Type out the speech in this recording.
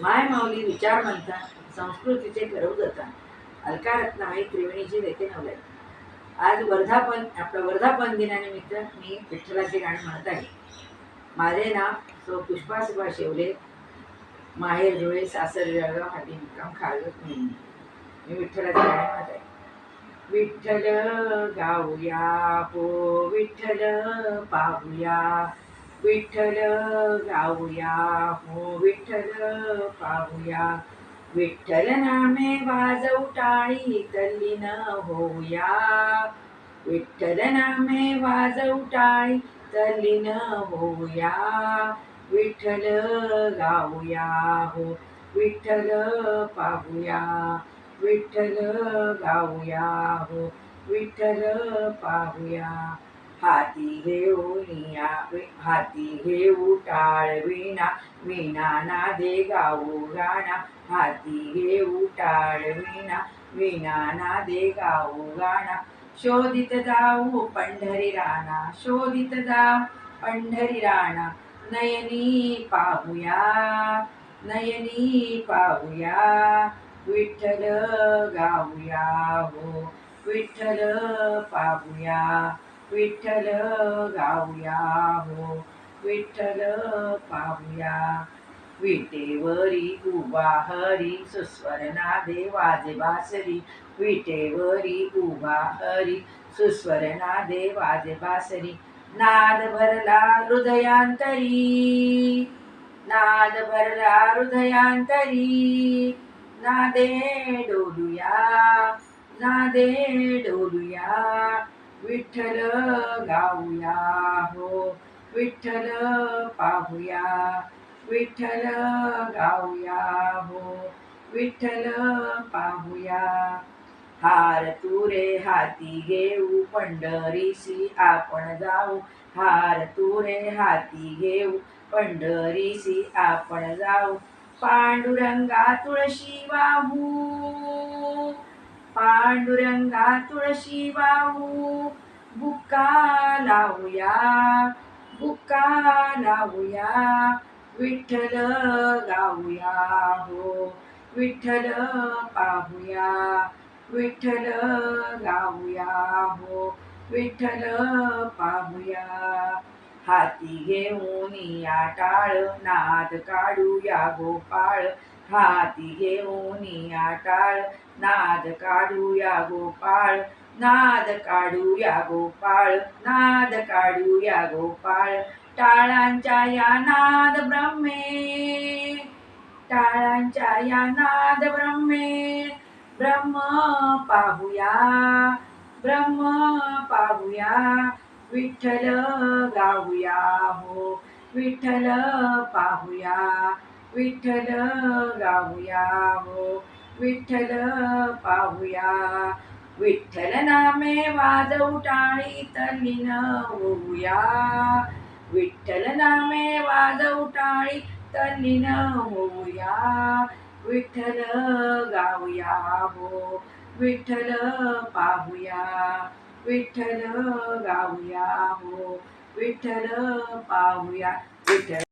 माय माऊली विचार म्हणता संस्कृतीचे करव जाता अलकारत्नामाई त्रिवेणीची देते नवलाई. आज वर्धापन आपलं वर्धापन दिनानिमित्त मी विठ्ठलाचे गाणे म्हणत आहे. माझे नाव सौ पुष्पा सुभा शेवले, माहेर धुळे, सासर जळगाव, हाती मुक्काम खारघर. मी विठ्ठलाचे गाणे म्हणत आहे. विठ्ठल गाऊया हो विठ्ठल पाहूया, विठ्ठल गाऊया हो विठ्ठल पाहूया, विठ्ठल नामे वाजवू टाळी तल्लीन होऊया, विठ्ठल नामे वाजवू टाळी तल्लीन होऊया, विठ्ठल गाऊया हो विठ्ठल पाहूया, विठ्ठल गाऊया हो विठ्ठल पाहूया. हाती घेऊ टाळविणा, विणा नादे गाऊ गाणा, हाती घेऊ टाळविणा, विणा नादे गाऊ गाणा, शोधित जाऊ पंढरी राणा, शोधित जाऊ पंढरी राणा, नयनी पाहूया, नयनी पाहूया, विठ्ठल गाऊया हो विठ्ठल पाहूया, विठ्ठल गाऊया हो विठ्ठल पाहूया. विटेवरी उभा हरी, सुस्वर नादे वाजे बासरी, विटेवरी उभा हरी, सुस्वर नादे वाजे बासरी, नाद भरला हृदयांतरी, नाद भरला हृदयांतरी, नादे डोलूया, नादे डोलूया, विठ्ठल गाऊया हो विठ्ठल पाहूया, विठ्ठल गाऊया हो विठ्ठल पाहूया. हार तुरे हाती घेऊ पंढरीसी आपण जाऊ, हार तुरे हाती घेऊ पंढरीसी आपण जाऊ, पांडुरंगा तुळशी वाहू, पांडुरंगा तुळशी वाहू, बुक्का लावूया, बुक्का लावूया, विठ्ठल गाऊया हो विठ्ठल पाहूया, विठ्ठल गाऊया हो विठ्ठल पाहूया. हाती घेऊन या टाळ नाद काढूया गोपाळ, हाती घेऊन या टाळ नाद काढूया गोपाळ, नाद काढूया गोपाळ, नाद काढूया गोपाळ, टाळांच्या या नाद ब्रह्मे, टाळांच्या या नाद ब्रह्मे, ब्रह्म पाहूया, ब्रह्म पाहूया, विठ्ठल गाऊया हो विठ्ठल पाहूया, विठ्ठल गाऊया हो विठ्ठल पाहूया. विठ्ठल नामे वाजवू टाळी तल्लीन होऊया, विठ्ठल नामे वाजवू टाळी तल्लीन होऊया, विठ्ठल गाऊया हो विठ्ठल पाहूया, विठ्ठल गाऊया हो विठ्ठल पाहूया, विठ्ठल